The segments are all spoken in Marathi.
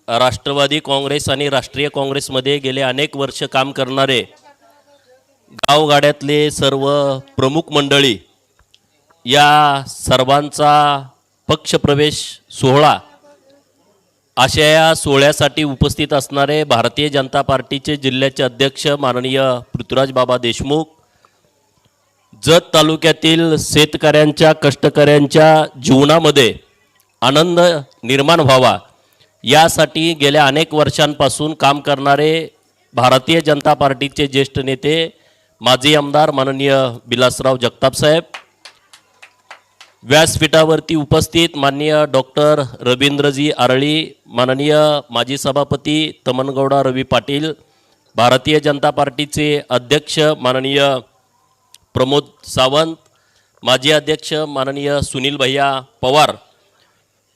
राष्ट्रवादी काँग्रेस आणि राष्ट्रीय काँग्रेसमध्ये गेले अनेक वर्ष काम करणारे गावगाड्यातले सर्व प्रमुख मंडळी या सर्वांचा पक्षप्रवेश सोहळा अशा या सोहळ्यासाठी उपस्थित असणारे भारतीय जनता पार्टीचे जिल्ह्याचे अध्यक्ष माननीय पृथ्वीराज बाबा देशमुख, जत तालुक्यातील शेतकऱ्यांच्या कष्टकऱ्यांच्या जीवनामध्ये आनंद निर्माण व्हावा यासाठी गेल्या अनेक वर्षांपासून काम करणारे भारतीय जनता पार्टीचे ज्येष्ठ नेते माजी आमदार माननीय विलासराव जगताप साहेब, व्यासपीठावरती उपस्थित माननीय डॉक्टर रवींद्रजी आरळी, माननीय माजी सभापती तमनगौडा रवी पाटील, भारतीय जनता पार्टीचे अध्यक्ष माननीय प्रमोद सावंत, माजी अध्यक्ष माननीय सुनील भैया पवार,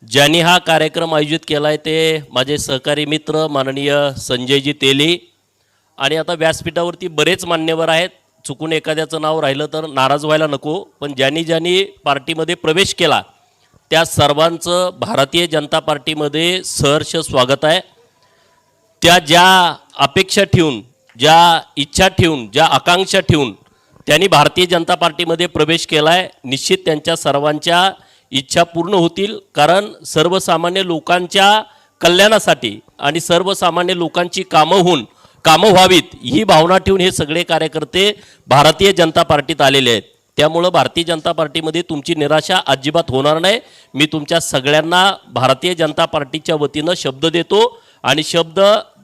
ज्यांनी हा कार्यक्रम आयोजित केला आहे ते माझे सहकारी मित्र माननीय संजयजी तेली, आणि आता व्यासपीठावरती बरेच मान्यवर आहेत. चुकून एखाद्याचं नाव राहिलं तर नाराज व्हायला नको, पण ज्यांनी पार्टीमध्ये प्रवेश केला त्या सर्वांचं भारतीय जनता पार्टीमध्ये सहर्ष स्वागत आहे. त्या ज्या अपेक्षा ठेवून, ज्या इच्छा ठेवून, ज्या आकांक्षा ठेवून त्यांनी भारतीय जनता पार्टीमध्ये प्रवेश केला आहे, निश्चित त्यांच्या सर्वांच्या इच्छा पूर्ण होतील. कारण सर्वसामान्य लोकांच्या कल्याणासाठी आणि सर्वसामान्य लोकांची कामं व्हावीत ही भावना ठेवून हे सगळे कार्यकर्ते भारतीय जनता पार्टीत आलेले आहेत. त्यामुळं भारतीय जनता पार्टीमध्ये तुमची निराशा अजिबात होणार नाही. मी तुमच्या सगळ्यांना भारतीय जनता पार्टीच्या वतीनं शब्द देतो आणि शब्द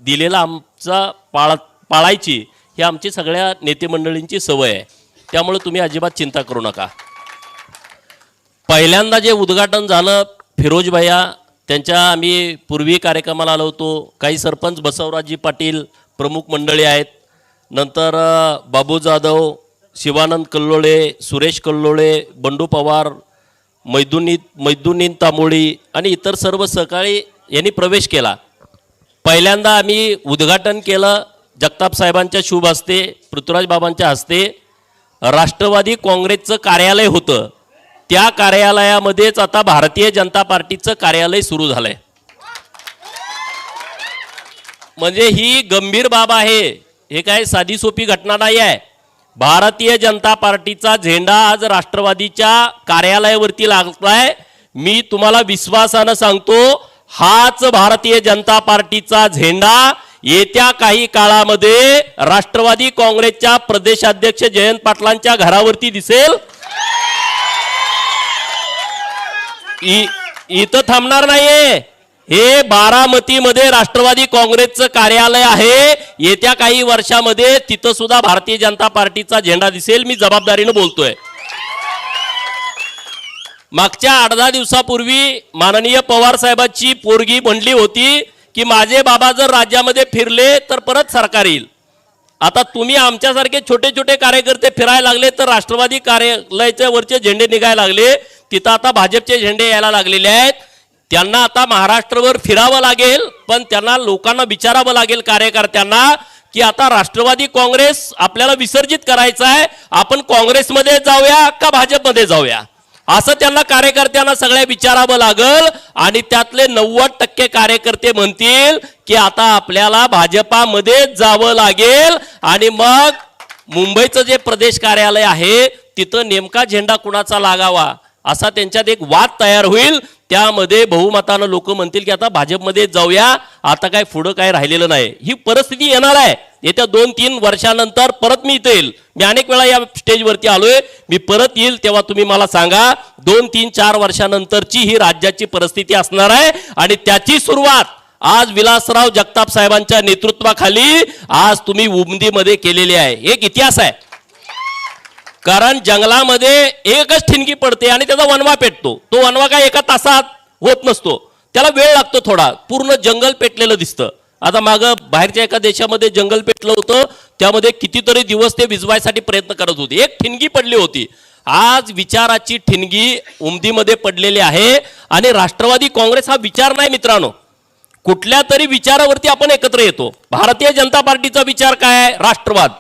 दिलेला आमचा पाळायची ही आमची सगळ्या नेते मंडळींची सवय आहे. त्यामुळे तुम्ही अजिबात चिंता करू नका. पहिल्यांदा जे उद्घाटन झालं फिरोज भैया त्यांच्या आम्ही पूर्वी कार्यक्रमाला आलो होतो. काही सरपंच बसवराजजी पाटील प्रमुख मंडळी आहेत, नंतर बाबू जाधव, शिवानंद कल्लोळे, सुरेश कल्लोळे, बंडू पवार, मैदुनीन तांबोळी आणि इतर सर्व सहकारी यांनी प्रवेश केला. पहिल्यांदा आम्ही उद्घाटन केलं जगताप साहेबांच्या शुभ हस्ते, पृथ्वीराज बाबांच्या हस्ते. राष्ट्रवादी काँग्रेसचं कार्यालय होतं, त्या कार्यालयामध्येच आता भारतीय जनता पार्टीचं कार्यालय सुरू झालंय. म्हणजे ही गंभीर बाब आहे, हे काय साधी सोपी घटना नाही आहे. भारतीय जनता पार्टीचा झेंडा आज राष्ट्रवादीच्या कार्यालयावरती लागलाय. मी तुम्हाला विश्वासानं सांगतो, हाच भारतीय जनता पार्टीचा झेंडा येत्या काही काळामध्ये राष्ट्रवादी काँग्रेसच्या प्रदेशाध्यक्ष जयंत पाटलांच्या घरावरती दिसेल. इथं थांबणार नाहीये. हे बारामतीमध्ये राष्ट्रवादी काँग्रेसचं कार्यालय आहे. येत्या काही वर्षामध्ये तिथं सुद्धा भारतीय जनता पार्टीचा झेंडा दिसेल. मी जबाबदारीनं बोलतोय. मागच्या 8-10 दिवसापूर्वी माननीय पवार साहेबांची पोरगी म्हणली होती की माझे बाबा जर राज्यामध्ये फिरले तर परत सरकार येईल. आता तुम्ही आमच्यासारखे छोटे छोटे कार्यकर्ते फिरायला लागले तर राष्ट्रवादी कार्यालयाच्या वरचे झेंडे निघायला लागले. तिथं आता भाजपचे झेंडे यायला लागलेले आहेत. त्यांना आता महाराष्ट्रभर फिरावं लागेल, पण त्यांना लोकांना विचारावं लागेल कार्यकर्त्यांना की आता राष्ट्रवादी काँग्रेस आपल्याला विसर्जित करायचं आहे, आपण काँग्रेसमध्ये जाऊया का भाजपमध्ये जाऊया, असं त्यांना कार्यकर्त्यांना सगळ्या विचारावं लागेल. आणि त्यातले 90% कार्यकर्ते म्हणतील की आता आपल्याला भाजपामध्ये जावं लागेल. आणि मग मुंबईचं जे प्रदेश कार्यालय आहे तिथं नेमका झेंडा कुणाचा लागावा असा त्यांच्यात एक वाद तयार होईल. त्यामध्ये बहुमतानं लोक म्हणतील की आता भाजपमध्ये जाऊया, आता काय पुढं काय राहिलेलं नाही. ही परिस्थिती येणार आहे. येत्या 2-3 वर्षानंतर परत मी इथे येईल. मी अनेक वेळा या स्टेजवरती आलोय. मी परत येईल तेव्हा तुम्ही मला सांगा 2-3-4 वर्षानंतरची ही राज्याची परिस्थिती असणार आहे. आणि त्याची सुरुवात आज विलासराव जगताप साहेबांच्या नेतृत्वाखाली आज तुम्ही उमदीमध्ये केलेली आहे. एक इतिहास आहे. कारण जंगलामध्ये एकच ठिणगी पडते आणि त्याचा वनवा पेटतो. तो वनवा काय एका तासात होत नसतो, त्याला वेळ लागतो थोडा. पूर्ण जंगल पेटलेलं दिसतं. आता मागं बाहेरच्या एका देशामध्ये जंगल पेटलं होतं, त्यामध्ये कितीतरी दिवस ते विझवायसाठी प्रयत्न करत होते. एक ठिणगी पडली होती. आज विचाराची ठिणगी उमदीमध्ये पडलेली आहे. आणि राष्ट्रवादी काँग्रेस हा विचार नाही मित्रांनो, कुठल्या तरी विचारावरती आपण एकत्र येतो. भारतीय जनता पार्टीचा विचार काय आहे? राष्ट्रवाद.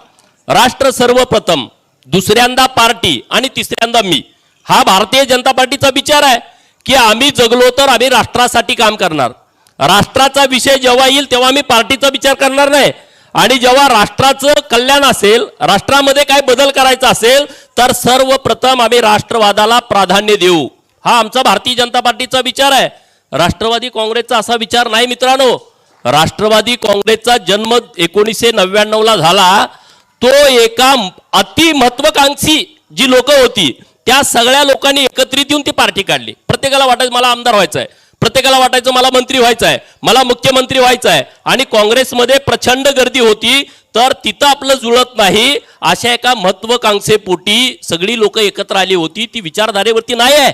राष्ट्र सर्वप्रथम, दुसऱ्यांदा पार्टी आणि तिसऱ्यांदा मी. हा भारतीय जनता पार्टीचा विचार आहे की आम्ही जगलो तर आम्ही राष्ट्रासाठी काम करणार. राष्ट्राचा विषय जेव्हा येईल तेव्हा मी पार्टीचा विचार करणार नाही, आणि जेव्हा राष्ट्राचं कल्याण असेल, राष्ट्रामध्ये काय बदल करायचा असेल, तर सर्वप्रथम आम्ही राष्ट्रवादाला प्राधान्य देऊ. हा आमचा भारतीय जनता पार्टीचा विचार आहे. राष्ट्रवादी काँग्रेसचा असा विचार नाही मित्रांनो. राष्ट्रवादी काँग्रेसचा जन्म 1999 झाला. तो एका अति महत्वाकांक्षी जी लोक होती त्या सगळ्या लोकांनी एकत्रित येऊन ती पार्टी काढली. प्रत्येकाला वाटायचं मला आमदार व्हायचं आहे, प्रत्येकाला वाटायचं मला मंत्री व्हायचं आहे, मला मुख्यमंत्री व्हायचं आहे, आणि काँग्रेसमध्ये प्रचंड गर्दी होती. तर तिथं आपलं जुळत नाही अशा एका महत्वाकांक्षेपोटी सगळी लोक एकत्र आली होती. ती विचारधारेवरती नाही आहे.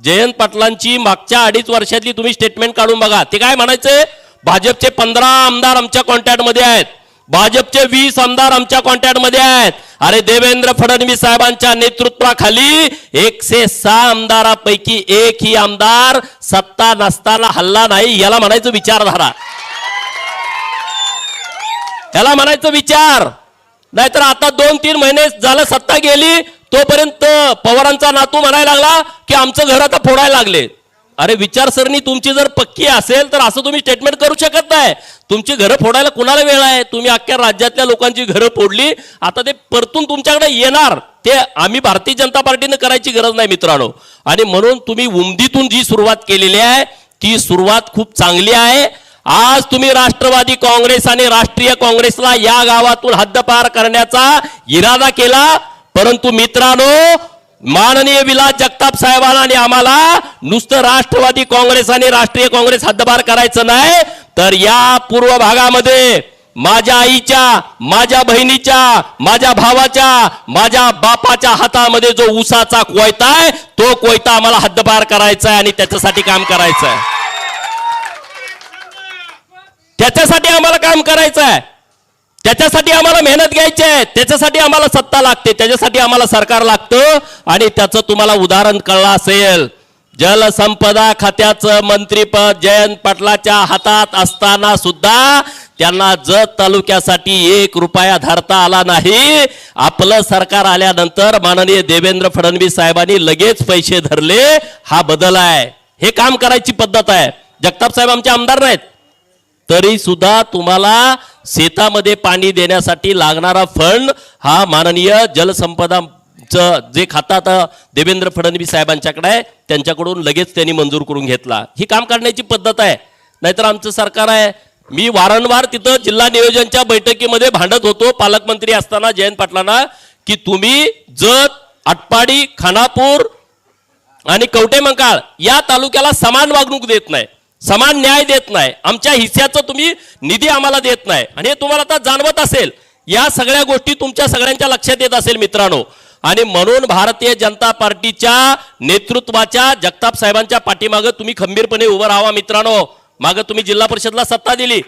जयंत पाटलांची मागच्या 2.5 वर्षातली तुम्ही स्टेटमेंट काढून बघा. ते काय म्हणायचे, भाजपचे 15 आमदार आमच्या कॉन्टॅक्टमध्ये आहेत, भाजपचे 20 आमदार आमच्या कॉन्टॅक्टमध्ये आहेत. अरे देवेंद्र फडणवीस साहेबांच्या नेतृत्वाखाली 106 आमदारापैकी एकही आमदार सत्ता नसताना हल्ला नाही. याला म्हणायचं विचारधारा, याला म्हणायचं विचार. नाहीतर आता 2-3 महिने झालं सत्ता गेली तोपर्यंत पवारांचा नातू म्हणायला लागला की आमचं घर आता फोडायला लागले. अरे विचारसरणी तुमची जर पक्की असेल तर असं तुम्ही स्टेटमेंट करू शकत नाही. तुमची घरं फोडायला कुणाला वेळ आहे? तुम्ही अख्ख्या राज्यातल्या लोकांची घरं फोडली, आता ते परतून तुमच्याकडे येणार. ते आम्ही भारतीय जनता पार्टीनं करायची गरज नाही मित्रांनो. आणि म्हणून तुम्ही उमदीतून जी सुरुवात केलेली आहे ती सुरुवात खूप चांगली आहे. आज तुम्ही राष्ट्रवादी काँग्रेस आणि राष्ट्रीय काँग्रेसला या गावातून हद्दपार करण्याचा इरादा केला, परंतु मित्रांनो माननीय विलास जगताप साहेबांना आणि आम्हाला नुसतं राष्ट्रवादी काँग्रेस आणि राष्ट्रीय काँग्रेस हद्दपार करायचं नाही, तर या पूर्व भागामध्ये माझ्या आईच्या, माझ्या बहिणीच्या, माझ्या भावाच्या, माझ्या बापाच्या हातामध्ये जो ऊसाचा कोयता आहे तो कोयता आम्हाला हद्दपार करायचा आहे आणि त्याच्यासाठी काम करायचं आहे. त्याच्यासाठी आम्हाला काम करायचं आहे, त्याच्यासाठी आम्हाला मेहनत घ्यायची आहे, त्याच्यासाठी आम्हाला सत्ता लागते, त्याच्यासाठी आम्हाला सरकार लागतं. आणि त्याचं तुम्हाला उदाहरण कळलं असेल, जलसंपदा खात्याचं मंत्रीपद जयंत पाटलाच्या हातात असताना सुद्धा त्यांना जत तालुक्यासाठी 1 रुपया धरता आला नाही. आपलं सरकार आल्यानंतर माननीय देवेंद्र फडणवीस साहेबांनी लगेच पैसे धरले. हा बदल आहे, हे काम करायची पद्धत आहे. जगताप साहेब आमचे आमदार नाहीत तरी सुद्धा तुम्हाला शेतामध्ये पाणी देण्यासाठी लागणारा फंड हा माननीय जलसंपदाचं जे खातं आता देवेंद्र फडणवीस साहेबांच्याकडे आहे त्यांच्याकडून लगेच त्यांनी मंजूर करून घेतला. ही काम करण्याची पद्धत आहे. नाहीतर आमचं सरकार आहे. मी वारंवार तिथं जिल्हा नियोजनच्या बैठकीमध्ये भांडत होतो पालकमंत्री असताना जयंत पाटलांना की तुम्ही जत, आटपाडी, खानापूर आणि कवठेमंकाळ या तालुक्याला समान वागणूक देत नाही, समान न्याय देत नाही, आमच्या हिस्स्याचं तुम्ही निधी आम्हाला देत नाही. आणि हे तुम्हाला आता जाणवत असेल, या सगळ्या गोष्टी तुमच्या सगळ्यांच्या लक्षात येत असेल मित्रांनो. आणि म्हणून भारतीय जनता पार्टीच्या नेतृत्वाच्या जगताप साहेबांच्या पाठीमागं तुम्ही खंबीरपणे उभं राहावा मित्रांनो. मागं तुम्ही जिल्हा परिषदला सत्ता दिली,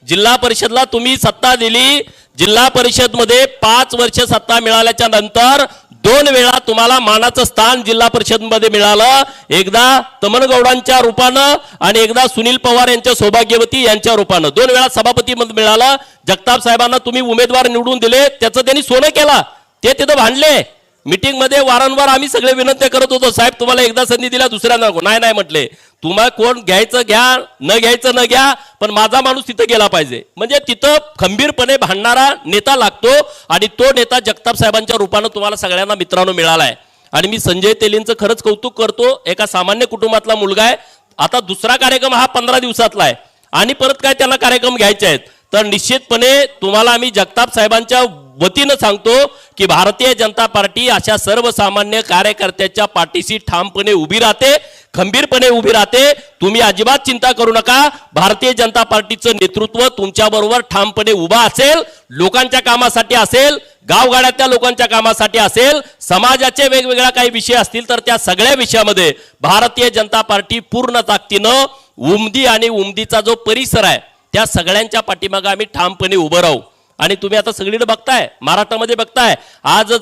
जिल्हा परिषदला तुम्ही सत्ता दिली, जिल्हा परिषदमध्ये 5 वर्ष सत्ता मिळाल्याच्या नंतर 2 वेळा तुम्हाला मानाचं स्थान जिल्हा परिषदमध्ये मिळालं. एकदा तमनगौडांच्या रूपानं आणि एकदा सुनील पवार यांच्या सौभाग्यवती यांच्या रूपानं 2 वेळा सभापती पद मिळालं. जगताप साहेबांना तुम्ही उमेदवार निवडून दिले, त्याचं त्यांनी सोनं केला. ते तिथं भांडले. मीटिंग मध्ये वारंवार आम्ही सगळे विनंती करत होतो, साहेब तुम्हाला एकदा संधी दिल्या दुसऱ्यांदा नको. नाही म्हटले, तुम्हाला कोण घ्यायचं घ्या, न घ्यायचं न घ्या, पण माझा माणूस तिथं गेला पाहिजे. म्हणजे तिथं खंबीरपणे भांडणारा नेता लागतो आणि तो नेता जगताप साहेबांच्या रूपानं तुम्हाला सगळ्यांना मित्रांनो मिळालाय. आणि मी संजय तेलींचं खरंच कौतुक करतो. एका सामान्य कुटुंबातला मुलगा आहे. आता दुसरा कार्यक्रम हा 15 दिवसातला आहे आणि परत काय त्यांना कार्यक्रम घ्यायचे आहेत. तर निश्चितपणे तुम्हाला आम्ही जगताप साहेबांच्या वतीनं सांगतो की भारतीय जनता पार्टी अशा सर्वसामान्य कार्यकर्त्याच्या पाठीशी ठामपणे उभी राहते, खंबीरपणे उभी राहते. तुम्ही अजिबात चिंता करू नका. भारतीय जनता पार्टीचं नेतृत्व तुमच्याबरोबर ठामपणे उभा असेल, लोकांच्या कामासाठी असेल, गावगाड्यातल्या लोकांच्या कामासाठी असेल, समाजाचे वेगवेगळ्या काही विषय असतील तर त्या सगळ्या विषयामध्ये भारतीय जनता पार्टी पूर्ण ताकदीनं उमदी आणि उमदीचा जो परिसर आहे त्या सगळ्यांच्या पाठीमागे आम्ही ठामपणे उभं राहू. आणि तुम्ही आता सगळीकडे बघताय, महाराष्ट्रामध्ये बघताय, आज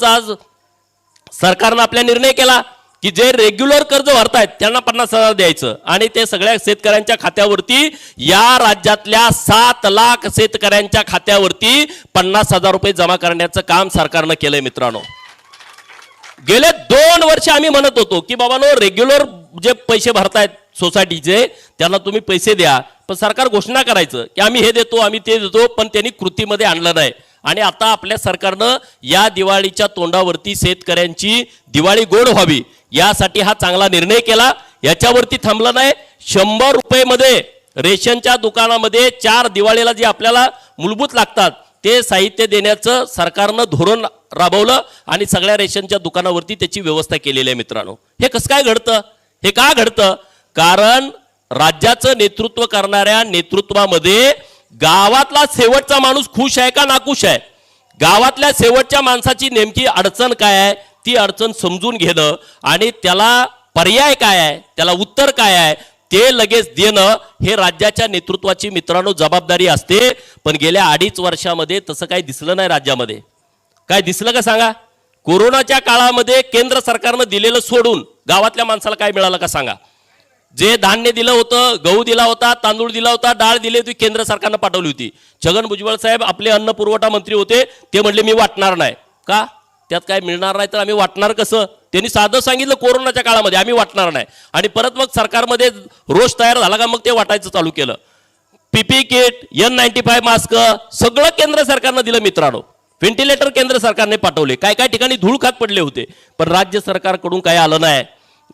सरकारनं आपला निर्णय केला की जे रेग्युलर कर्ज भरतायत त्यांना 50,000 द्यायचं आणि ते सगळ्या शेतकऱ्यांच्या खात्यावरती, या राज्यातल्या 7 लाख शेतकऱ्यांच्या खात्यावरती 50,000 रुपये जमा करण्याचं काम सरकारनं केलंय मित्रांनो. गेले 2 वर्ष आम्ही म्हणत होतो की बाबांनो रेग्युलर जे पैसे भरतायत सोसायटीचे, त्यांना तुम्ही पैसे द्या, पण सरकार घोषणा करायचं की आम्ही हे देतो आम्ही ते देतो, पण त्यांनी कृतीमध्ये आणलं नाही. आणि आता आपल्या सरकारनं या दिवाळीच्या तोंडावरती शेतकऱ्यांची दिवाळी गोड व्हावी यासाठी हा चांगला निर्णय केला. याच्यावरती थांबलं नाही. 100 रुपयेमध्ये रेशनच्या दुकानामध्ये 4 दिवाळीला जे आपल्याला मूलभूत लागतात ते साहित्य देण्याचं सरकारनं धोरण राबवलं आणि सगळ्या रेशनच्या दुकानावरती त्याची व्यवस्था केलेली आहे. मित्रांनो, हे कसं काय घडतं? हे का घडतं? कारण राज्याचं नेतृत्व करणाऱ्या नेतृत्वामध्ये गावातला शेवटचा माणूस खुश आहे का नाखुश आहे? गावातल्या शेवटच्या माणसाची नेमकी अडचण काय आहे ती अडचण समजून घेणं आणि त्याला पर्याय काय आहे, त्याला उत्तर काय आहे ते लगेच देणं हे राज्याच्या नेतृत्वाची मित्रांनो जबाबदारी असते. पण गेल्या 2.5 वर्षामध्ये तसं काही दिसलं नाही. राज्यामध्ये काय दिसलं का सांगा? कोरोनाच्या काळामध्ये केंद्र सरकारनं दिलेलं सोडून गावातल्या माणसाला काय मिळालं का सांगा? जे धान्य दिलं होतं, गहू दिला होता, तांदूळ दिला होता, डाळ दिली होती, केंद्र सरकारनं पाठवली होती. छगन भुजबळ साहेब आपले अन्न पुरवठा मंत्री होते, ते म्हणले मी वाटणार नाही. का? त्यात काय मिळणार नाही तर आम्ही वाटणार कसं? त्यांनी साधं सांगितलं कोरोनाच्या काळामध्ये आम्ही वाटणार नाही. आणि परत मग सरकारमध्ये रोष तयार झाला का मग ते वाटायचं चालू केलं. पीपी किट, N95 मास्क सगळं केंद्र सरकारनं दिलं मित्रांनो. व्हेंटिलेटर केंद्र सरकारने पाठवले. काय काय ठिकाणी धूळ खात पडले होते, पण राज्य सरकारकडून काही आलं नाही.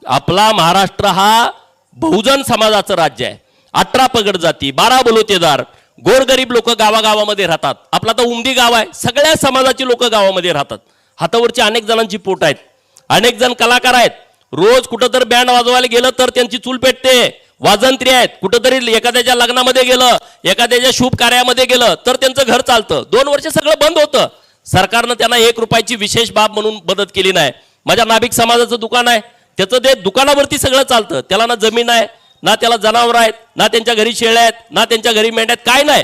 आपला महाराष्ट्र हा बहुजन समाजाचं राज्य आहे. 18 पगड जाती, 12 बलुतेदार, गोरगरीब लोक गावागावामध्ये राहतात. आपला तर उमदी गाव आहे, सगळ्या समाजाची लोक गावामध्ये राहतात. हातावरची अनेक जणांची पोट आहेत, अनेक जण कलाकार आहेत. रोज कुठं तर बँड वाजवायला गेलं तर त्यांची चूल पेटते. वाजंत्री आहेत, कुठंतरी एखाद्याच्या लग्नामध्ये गेलं, एखाद्याच्या शुभ कार्यामध्ये गेलं तर त्यांचं घर चालतं. 2 वर्ष सगळं बंद होतं. सरकारनं त्यांना 1 रुपयाची विशेष बाब म्हणून मदत केली नाही. माझ्या नाभिक समाजाचं दुकान आहे, त्याचं ते दुकानावरती सगळं चालतं. त्याला ना जमीन आहे, ना त्याला जनावर आहेत, ना त्यांच्या घरी शेळ्या आहेत, ना त्यांच्या घरी मेंढ्या आहेत, काय नाही.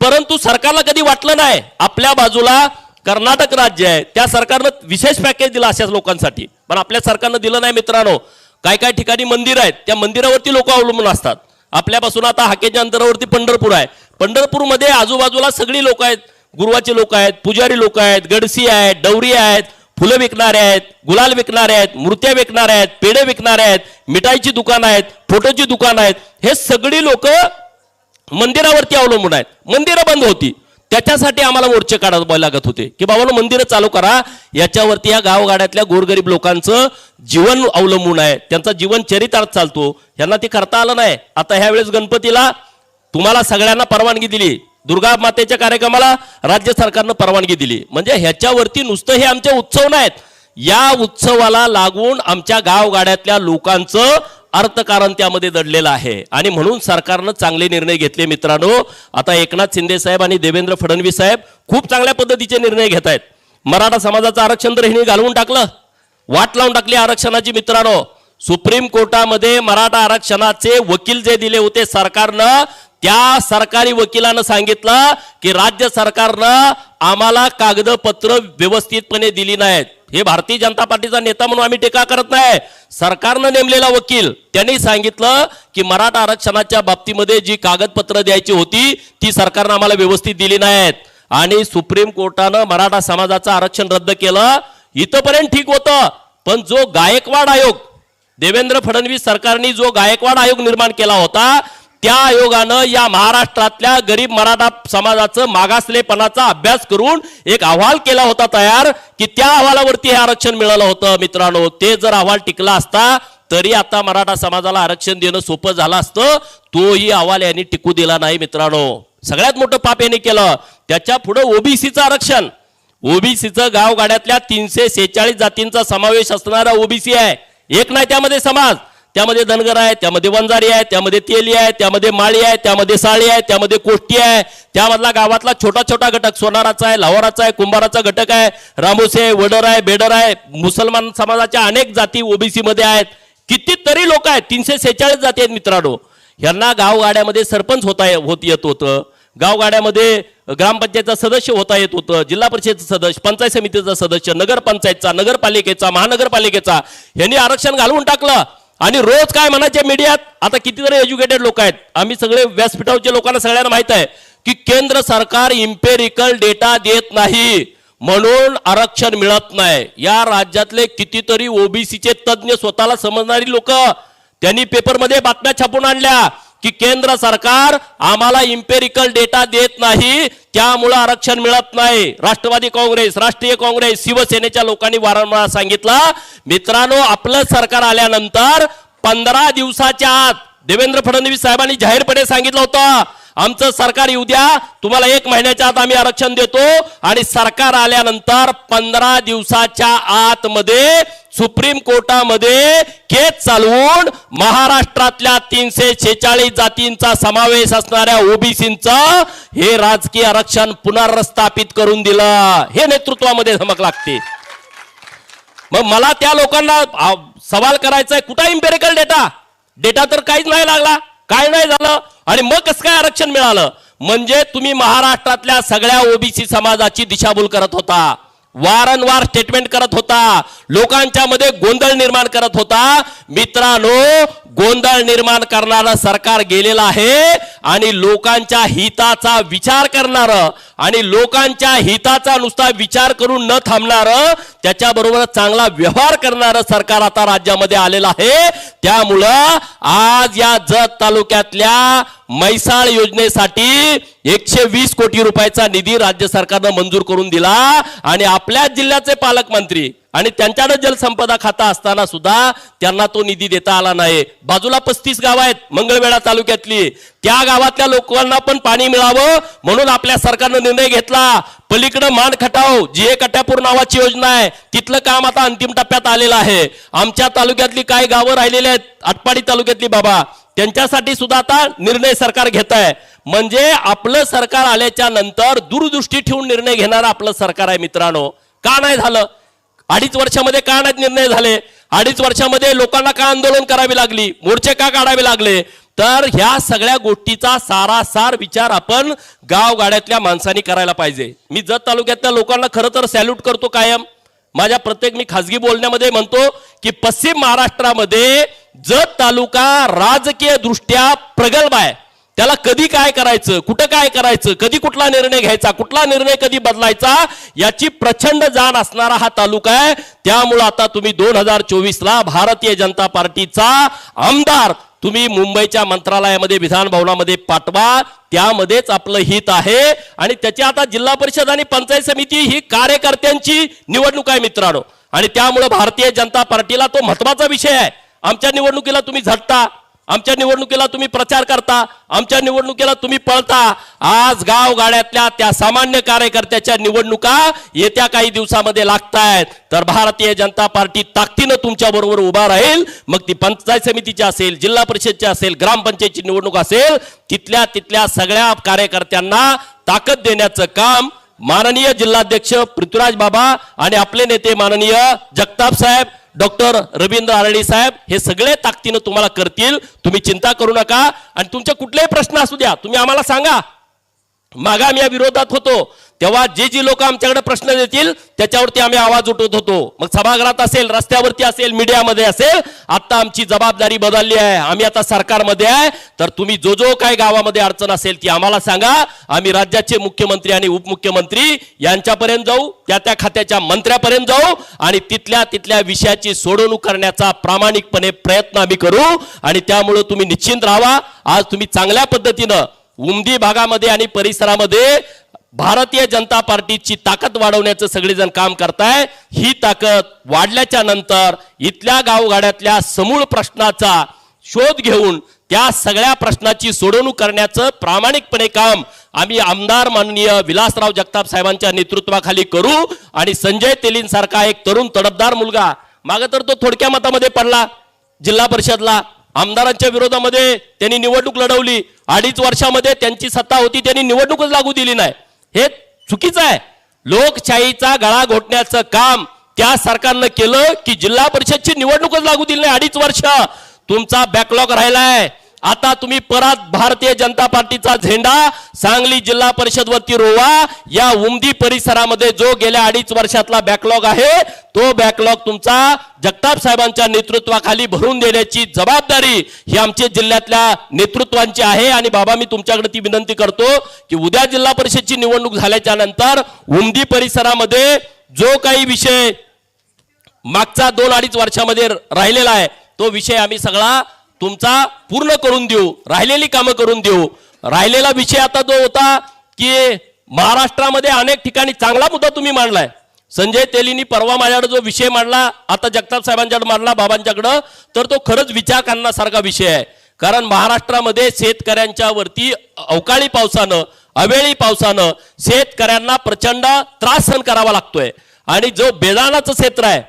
परंतु सरकारला कधी वाटलं नाही आपल्या बाजूला कर्नाटक राज्य आहे, त्या सरकारनं विशेष पॅकेज दिलं अशाच लोकांसाठी, पण आपल्या सरकारनं दिलं नाही. मित्रांनो, काय काय ठिकाणी मंदिर आहेत, त्या मंदिरावरती लोक अवलंबून असतात. आपल्यापासून आता हाकेच्या अंतरावरती पंढरपूर आहे. पंढरपूरमध्ये आजूबाजूला सगळी लोक आहेत, गुरुवाचे लोक आहेत, पुजारी लोक आहेत, गडसी आहेत, डवरी आहेत, फुलं विकणारे आहेत, गुलाल विकणारे आहेत, मूर्त्या विकणारे आहेत, पेढे विकणारे आहेत, मिठाईची दुकान आहेत, फोटोची दुकान आहेत. हे सगळी लोक मंदिरावरती अवलंबून आहेत. मंदिरं बंद होती, त्याच्यासाठी आम्हाला मोर्चे काढावे लागत होते की बाबांनो मंदिरं चालू करा. याच्यावरती या गावगाड्यातल्या गोरगरीब लोकांचं जीवन अवलंबून आहे, त्यांचा जीवन चरितार्थ चालतो. यांना ते करता आलं नाही. आता ह्या वेळेस गणपतीला तुम्हाला सगळ्यांना परवानगी दिली, दुर्गा मातेच्या कार्यक्रमाला राज्य सरकारनं परवानगी दिली. म्हणजे ह्याच्यावरती नुसतं हे आमचे उत्सव नाहीत, या उत्सवाला लागून आमच्या गावगाड्यातल्या लोकांचं अर्थकारण त्यामध्ये दडलेलं आहे. आणि म्हणून सरकारनं चांगले निर्णय घेतले. मित्रांनो, आता एकनाथ शिंदे साहेब आणि देवेंद्र फडणवीस साहेब खूप चांगल्या पद्धतीचे निर्णय घेत आहेत. मराठा समाजाचं आरक्षण तर ह्यांनी घालवून टाकलं, वाट लावून टाकली आरक्षणाची. मित्रांनो, सुप्रीम कोर्टामध्ये मराठा आरक्षणाचे वकील जे दिले होते सरकारनं, त्या सरकारी वकिलानं सांगितलं की राज्य सरकारनं आम्हाला कागदपत्र व्यवस्थितपणे दिली नाहीत. हे भारतीय जनता पार्टीचा नेता म्हणून आम्ही टीका करत नाही. सरकारनं नेमलेला वकील त्यांनी सांगितलं की मराठा आरक्षणाच्या बाबतीमध्ये जी कागदपत्र द्यायची होती ती सरकारनं आम्हाला व्यवस्थित दिली नाहीत. आणि सुप्रीम कोर्टानं मराठा समाजाचं आरक्षण रद्द केलं. इथपर्यंत ठीक होतं, पण जो गायकवाड आयोग, देवेंद्र फडणवीस सरकारने जो गायकवाड आयोग निर्माण केला होता, त्या आयोगानं या महाराष्ट्रातल्या गरीब मराठा समाजाचं मागासलेपणाचा अभ्यास करून एक अहवाल केला होता तयार, की त्या अहवालावरती हे आरक्षण मिळालं होतं. मित्रांनो, ते जर अहवाल टिकला असता तरी आता मराठा समाजाला आरक्षण देणं सोपं झालं असतं. तोही अहवाल यांनी टिकू दिला नाही. मित्रांनो, सगळ्यात मोठं पाप यांनी केलं. त्याच्या पुढे ओबीसीचं आरक्षण, ओबीसीचं गावगाड्यातल्या 346 जातींचा समावेश असणारा ओबीसी आहे. एक नाही त्यामध्ये समाज, त्यामध्ये धनगर आहे, त्यामध्ये वंजारी आहे, त्यामध्ये तेली आहे, त्यामध्ये माळी आहे, त्यामध्ये साळी आहे, त्यामध्ये कोष्टी आहे, त्यामधला गावातला छोटा छोटा घटक सोनाराचा आहे, लाहोराचा आहे, कुंभाराचा घटक आहे, रामोसे, वडर आहे, बेडर आहे. मुसलमान समाजाच्या अनेक जाती ओबीसी मध्ये आहेत. कितीतरी लोक आहेत, 346 जाती आहेत. मित्रांनो, यांना गावगाड्यामध्ये सरपंच होत येत होतं, गावगाड्यामध्ये ग्रामपंचायतचा सदस्य होता येत होतं, जिल्हा परिषदेचा सदस्य, पंचायत समितीचा सदस्य, नगरपंचायतचा, नगरपालिकेचा, महानगरपालिकेचा. यांनी आरक्षण घालवून टाकलं. आणि रोज काय म्हणायचे मीडियात, आता कितीतरी एज्युकेटेड लोक आहेत, आम्ही सगळे व्यासपीठावरच्या लोकांना सगळ्यांना माहित आहे की केंद्र सरकार इम्पेरिकल डेटा देत नाही म्हणून आरक्षण मिळत नाही. या राज्यातले कितीतरी ओबीसीचे तज्ञ, स्वतःला समजणारी लोक त्यांनी पेपरमध्ये बातम्या छापून आणल्या की केंद्र सरकार आम्हाला इम्पेरिकल डेटा देत नाही, त्यामुळे आरक्षण मिळत नाही. राष्ट्रवादी काँग्रेस, राष्ट्रीय काँग्रेस, शिवसेनेच्या लोकांनी वारंवार सांगितलं. मित्रांनो, आपलं सरकार आल्यानंतर 15 दिवसाच्या आत देवेंद्र फडणवीस साहेबांनी जाहीरपणे सांगितलं होतं, आमचं सरकार येऊ द्या, तुम्हाला 1 महिन्याच्या आत आम्ही आरक्षण देतो. आणि सरकार आल्यानंतर 15 दिवसाच्या आतमध्ये सुप्रीम कोर्टामध्ये केस चालवून महाराष्ट्रातल्या 346 जातींचा समावेश असणाऱ्या ओबीसींचं हे राजकीय आरक्षण पुनर्स्थापित करून दिलं. हे नेतृत्वामध्ये धमक लागते. मग मला त्या लोकांना सवाल करायचा आहे, कुठं इम्पेरिकल डेटा? डेटा तर काहीच नाही लागला, काय नाही झालं. आणि मग कसं काय आरक्षण मिळालं? म्हणजे तुम्ही महाराष्ट्रातल्या सगळ्या ओबीसी समाजाची दिशाभूल करत होता, वारंवार स्टेटमेंट करत होता, लोकांच्या मध्ये गोंधळ निर्माण करत होता. मित्रांनो, गोंधळ निर्माण करणारं सरकार गेलेलं आहे आणि लोकांच्या हिताचा विचार करणारं आणि लोकांच्या हिताचा नुसता विचार करून न थांबणारं, त्याच्याबरोबर चांगला व्यवहार करणारं सरकार आता राज्यामध्ये आलेलं आहे. त्यामुळं आज या जत तालुक्यातल्या म्हैसाळ योजनेसाठी 120 कोटी रुपयाचा निधी राज्य सरकारनं मंजूर करून दिला. आणि आपल्या जिल्ह्याचे पालकमंत्री आणि त्यांच्याकडे जलसंपदा खाता असताना सुद्धा त्यांना तो निधी देता आला नाही. बाजूला 35 गाव आहेत मंगळवेढा तालुक्यातली, त्या गावातल्या लोकांना पण पाणी मिळावं म्हणून आपल्या सरकारनं निर्णय घेतला. पलीकडे मान खटाव जी कट्यापूर नावाची योजना आहे, तिथलं काम आता अंतिम टप्प्यात आलेलं आहे. आमच्या तालुक्यातली काही गावं राहिलेली आहेत, आटपाडी तालुक्यातली बाबा, त्यांच्यासाठी सुद्धा आता निर्णय सरकार घेत आहे. म्हणजे आपलं सरकार आल्याच्या नंतर दूरदृष्टी ठेवून निर्णय घेणारं आपलं सरकार आहे. मित्रांनो, का नाही झालं? 2.5 वर्षामध्ये का नाही निर्णय झाले? 2.5 वर्षामध्ये लोकांना का आंदोलन करावी लागली, मोर्चे का काढावे लागले? तर ह्या सगळ्या गोष्टीचा सारासार विचार आपण गावगाड्यातल्या माणसांनी करायला पाहिजे. मी जत तालुक्यातल्या लोकांना खरं तर सॅल्यूट करतो कायम. माझ्या प्रत्येक मी खासगी बोलण्यामध्ये म्हणतो की पश्चिम महाराष्ट्रामध्ये जत तालुका राजकीय दृष्ट्या प्रगल्भ आहे. त्याला कधी काय करायचं, कुठं काय करायचं, कधी कुठला निर्णय घ्यायचा, कुठला निर्णय कधी बदलायचा, याची प्रचंड जाण असणारा हा तालुका आहे. त्यामुळे आता तुम्ही 2024ला भारतीय जनता पार्टीचा आमदार तुम्ही मुंबईच्या मंत्रालयामध्ये, विधान भवनामध्ये पाठवा, त्यामध्येच आपलं हित आहे. आणि त्याची आता जिल्हा परिषद आणि पंचायत समिती ही कार्यकर्त्यांची निवडणूक आहे मित्रांनो. आणि त्यामुळे भारतीय जनता पार्टीला तो महत्वाचा विषय आहे. आमच्या निवडणुकीला तुम्ही झटता, आमच्या निवडणुकीला तुम्ही प्रचार करता, आमच्या निवडणुकीला तुम्ही पळता. आज गावगाड्यातल्या त्या सामान्य कार्यकर्त्याच्या निवडणुका येत्या काही दिवसामध्ये लागतायत. तर भारतीय जनता पार्टी ताकदीनं तुमच्या बरोबर उभा राहील. मग ती पंचायत समितीची असेल, जिल्हा परिषदची असेल, ग्रामपंचायतची निवडणूक असेल, तिथल्या सगळ्या कार्यकर्त्यांना ताकद देण्याचं काम माननीय जिल्हाध्यक्ष पृथ्वीराज बाबा आणि आपले नेते माननीय जगताप साहेब, डॉक्टर रवींद्र आरडी साहेब हे सगळे ताकदीनं तुम्हाला करतील. तुम्ही चिंता करू नका. आणि तुमचे कुठलेही प्रश्न असू द्या, तुम्ही आम्हाला सांगा. मागे आम्ही या विरोधात होतो तेव्हा जे लोक आमच्याकडे प्रश्न देतील त्याच्यावरती आम्ही आवाज उठवत होतो. मग सभागृहात असेल, रस्त्यावरती असेल, मीडियामध्ये असेल. आता आमची जबाबदारी बदलली आहे, आम्ही आता सरकारमध्ये आहे. तर तुम्ही जो काय गावामध्ये अडचण असेल ती आम्हाला सांगा. आम्ही राज्याचे मुख्यमंत्री आणि उपमुख्यमंत्री यांच्यापर्यंत जाऊ, त्या खात्याच्या मंत्र्यापर्यंत जाऊ आणि तिथल्या विषयाची सोडवणूक करण्याचा प्रामाणिकपणे प्रयत्न आम्ही करू. आणि त्यामुळे तुम्ही निश्चिंत राहावा. आज तुम्ही चांगल्या पद्धतीनं उमदी भागामध्ये आणि परिसरामध्ये भारतीय जनता पार्टीची ताकद वाढवण्याचं सगळेजण काम करताय. ही ताकद वाढल्याच्या नंतर इथल्या गावगाड्यातल्या समूळ प्रश्नाचा शोध घेऊन त्या सगळ्या प्रश्नाची सोडवणूक करण्याचं प्रामाणिकपणे काम आम्ही आमदार माननीय विलासराव जगताप साहेबांच्या नेतृत्वाखाली करू. आणि संजय तेलीन सारखा एक तरुण तडफदार मुलगा, मागे तर तो थोडक्या मतामध्ये पडला जिल्हा परिषदला, आमदारांच्या विरोधामध्ये त्यांनी निवडणूक लढवली. 2.5 वर्षामध्ये त्यांची सत्ता होती, त्यांनी निवडणूकच लागू दिली नाही. हे चुकीचं आहे. लोकशाहीचा गळा घोटण्याचं काम त्या सरकारनं केलं की जिल्हा परिषदची निवडणूकच लागू दिली नाही. 2.5 वर्ष तुमचा बॅकलॉग राहिलाय. आता तुम्ही परत भारतीय जनता पार्टीचा झेंडा सांगली जिल्हा परिषद वरती रोवा. या उमदी परिसरामध्ये जो गेल्या 2.5 वर्षातला बॅकलॉग आहे तो बॅकलॉग तुमचा जगताप साहेबांच्या नेतृत्वाखाली भरून देण्याची जबाबदारी ही आमच्या जिल्ह्यातल्या नेतृत्वांची आहे. आणि बाबा, मी तुमच्याकडे ती विनंती करतो की उद्या जिल्हा परिषदची निवडणूक झाल्याच्या नंतर उमदी परिसरामध्ये जो काही विषय मागचा 2-2.5 वर्षामध्ये राहिलेला आहे तो विषय आम्ही सगळा तुमचा पूर्ण करून देऊ, राहिलेली कामं करून देऊ. राहिलेला विषय आता जो होता की महाराष्ट्रामध्ये अनेक ठिकाणी चांगला मुद्दा तुम्ही मांडलाय. संजय तेलींनी परवा माझ्याकडे जो विषय मांडला, आता जगताप साहेबांच्याकडे मांडला, बाबांच्याकडं, तर तो खरंच विचार करण्यासारखा विषय आहे. कारण महाराष्ट्रामध्ये शेतकऱ्यांच्या वरती अवकाळी पावसानं, अवेळी पावसानं शेतकऱ्यांना प्रचंड त्रास सहन करावा लागतोय. आणि जो बेदाणाचं क्षेत्र आहे,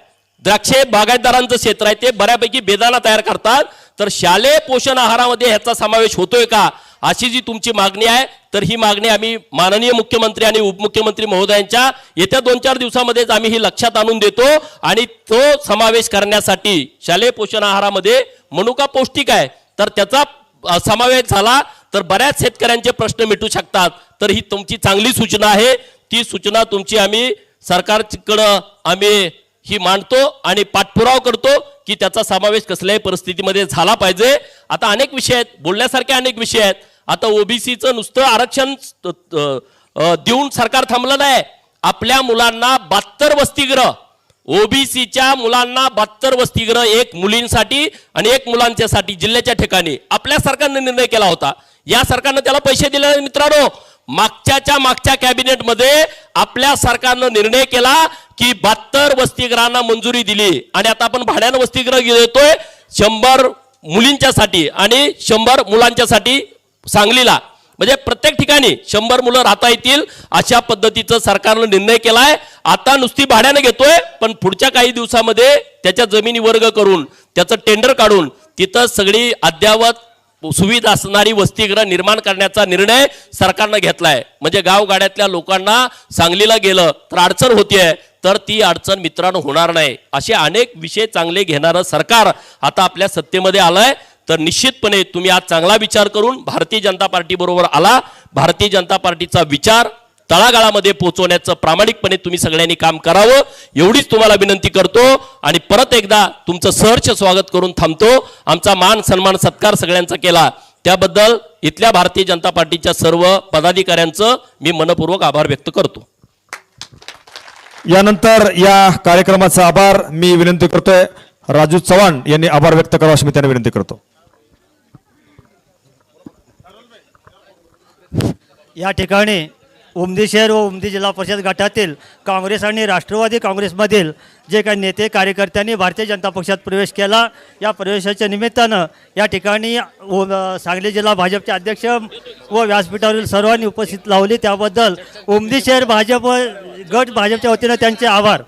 द्राक्षे बागायतदारांचं क्षेत्र आहे, ते बऱ्यापैकी बेदाणा तयार करतात. तर शालेय पोषण आहारामध्ये ह्याचा समावेश होतोय का, अशी जी तुमची मागणी आहे, तर ही मागणी आम्ही माननीय मुख्यमंत्री आणि उपमुख्यमंत्री महोदयांच्या येत्या 2-4 दिवसामध्येच आम्ही ही लक्षात आणून देतो. आणि तो समावेश करण्यासाठी शालेय पोषण आहारामध्ये मनुका पौष्टिक आहे, तर त्याचा समावेश झाला तर बऱ्याच शेतकऱ्यांचे प्रश्न मिटू शकतात. तर ही तुमची चांगली सूचना आहे. ती सूचना तुमची आम्ही सरकारकडं आम्ही ही मांडतो आणि पाठपुरावा करतो की त्याचा समावेश कसल्याही परिस्थितीमध्ये झाला पाहिजे. आता अनेक विषय आहेत, बोलण्यासारखे अनेक विषय आहेत. आता ओबीसीचं नुसतं आरक्षण देऊन सरकार थांबलं नाही. आपल्या मुलांना 72 वसतिगृह, ओबीसीच्या मुलांना 72 वसतिगृह, एक मुलींसाठी आणि एक मुलांच्यासाठी जिल्ह्याच्या ठिकाणी आपल्या सरकारने निर्णय केला होता. या सरकारनं त्याला पैसे दिले मित्रांनो. मागच्या कॅबिनेटमध्ये आपल्या सरकारनं निर्णय केला की 72 वसतिगृहांना मंजुरी दिली. आणि आता आपण भाड्यानं वसतिगृह देतोय 100 मुलींच्यासाठी आणि 100 मुलांच्यासाठी सांगलीला. म्हणजे प्रत्येक ठिकाणी 100 मुलं राहता येतील अशा पद्धतीचं सरकारनं निर्णय केलाय. आता नुसती भाड्यानं घेतोय, पण पुढच्या काही दिवसामध्ये त्याच्या जमिनी वर्ग करून त्याचं टेंडर काढून तिथं सगळी अद्ययावत सुविधा असणारी वसतिगृह निर्माण करण्याचा निर्णय सरकारनं घेतलाय. म्हणजे गावगाड्यातल्या लोकांना सांगलीला गेलं तर अडचण होतीये, तर ती अडचण मित्रांनो होणार नाही. असे अनेक विषय चांगले घेणारं सरकार आता आपल्या सत्तेमध्ये आलंय. तर निश्चितपणे तुम्ही आज चांगला विचार करून भारतीय जनता पार्टी बरोबर आला. भारतीय जनता पार्टीचा विचार तळागाळामध्ये पोहोचवण्याचं प्रामाणिकपणे तुम्ही सगळ्यांनी काम करावं, एवढीच तुम्हाला विनंती करतो. आणि परत एकदा तुमचं सहर्ष स्वागत करून थांबतो. आमचा मान सन्मान सत्कार सगळ्यांचा केला त्याबद्दल इथल्या भारतीय जनता पार्टीच्या सर्व पदाधिकाऱ्यांचं मी मनपूर्वक आभार व्यक्त करतो. यानंतर या कार्यक्रमाचा आभार मी विनंती करतोय राजू चव्हाण यांनी आभार व्यक्त करावा अशी मी त्यांना विनंती करतो. या ठिकाणी उमदी शहर व उमदी जिल्हा परिषद गटातील काँग्रेस आणि राष्ट्रवादी काँग्रेसमधील जे काही नेते कार्यकर्त्यांनी भारतीय जनता पक्षात प्रवेश केला, या प्रवेशाच्या निमित्तानं या ठिकाणी सांगली जिल्हा भाजपचे अध्यक्ष व व्यासपीठावरील सर्वांनी उपस्थित लावली. त्याबद्दल उमदी शहर भाजप गट भाजपच्या वतीनं त्यांचे आभार.